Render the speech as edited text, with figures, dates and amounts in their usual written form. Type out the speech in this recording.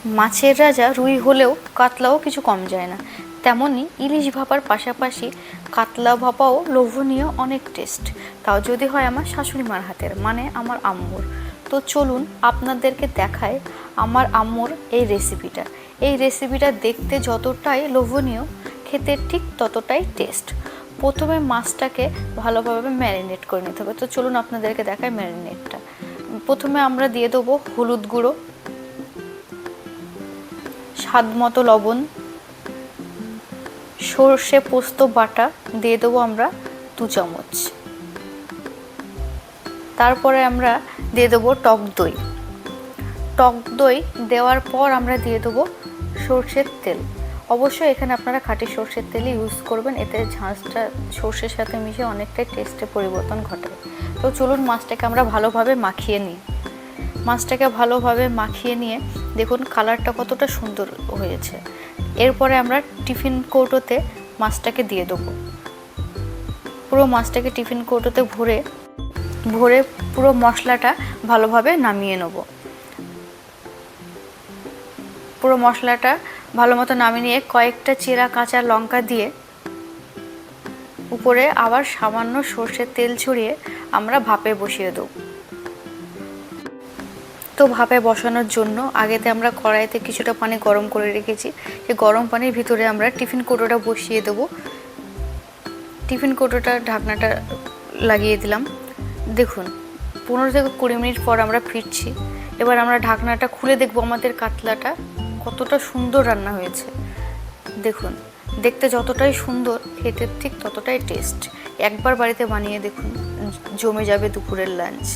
মাছের রাজা রুই হলেও কাতলাও কিছু কম যায় না, তেমনই ইলিশ ভাপার পাশাপাশি কাতলা ভাপাও লোভনীয় অনেক টেস্ট, তাও যদি হয় আমার শাশুড়ি মার হাতের, মানে আমার আম্মুর। তো চলুন আপনাদেরকে দেখায় আমার আম্মুর এই রেসিপিটা। এই রেসিপিটা দেখতে যতটাই লোভনীয়, খেতে ঠিক ততটাই টেস্ট। প্রথমে মাছটাকে ভালোভাবে ম্যারিনেট করে নিতে হবে। তো চলুন আপনাদেরকে দেখায় ম্যারিনেটটা। প্রথমে আমরা দিয়ে দেবো হলুদ গুঁড়ো, স্বাদ মতো লবণ, সর্ষে পোস্ত বাটা দিয়ে দেবো আমরা 2 চামচ। তারপরে আমরা দিয়ে দেবো টক দই। টক দই দেওয়ার পর আমরা দিয়ে দেবো সর্ষের তেল। অবশ্যই এখানে আপনারা খাঁটি সর্ষের তেলই ইউজ করবেন, এতে ঝাঁঝটা সর্ষের সাথে মিশে অনেকটাই টেস্টে পরিবর্তন ঘটাবে। তো চলুন মাছটাকে আমরা ভালোভাবে মাখিয়ে নিই। মাছটাকে ভালোভাবে মাখিয়ে নিয়ে দেখুন কালারটা কতটা সুন্দর হয়েছে। এরপরে আমরা টিফিন কৌটোতে মাছটাকে দিয়ে দেবো। পুরো মাছটাকে টিফিন কৌটোতে ভরে পুরো মশলাটা ভালোভাবে নামিয়ে নেব। পুরো মশলাটা ভালো মতো নামিয়ে নিয়ে কয়েকটা চেরা কাঁচা লঙ্কা দিয়ে উপরে আবার সামান্য সর্ষের তেল ছড়িয়ে আমরা ভাপে বসিয়ে দেব। তো ভাপে বসানোর জন্য আগেতে আমরা কড়াইতে কিছুটা পানি গরম করে রেখেছি। এই গরম পানির ভিতরে আমরা টিফিন কৌটোটা বসিয়ে দেব। টিফিন কৌটোটা ঢাকনাটা লাগিয়ে দিলাম। দেখুন 15 থেকে 20 মিনিট পর আমরা ফিরছি। এবার আমরা ঢাকনাটা খুলে দেখব আমাদের কাতলাটা কতটা সুন্দর রান্না হয়েছে। দেখুন দেখতে যতটাই সুন্দর, খেতে ঠিক ততটাই টেস্ট। একবার বাড়িতে বানিয়ে দেখুন, জমে যাবে দুপুরের লাঞ্চ।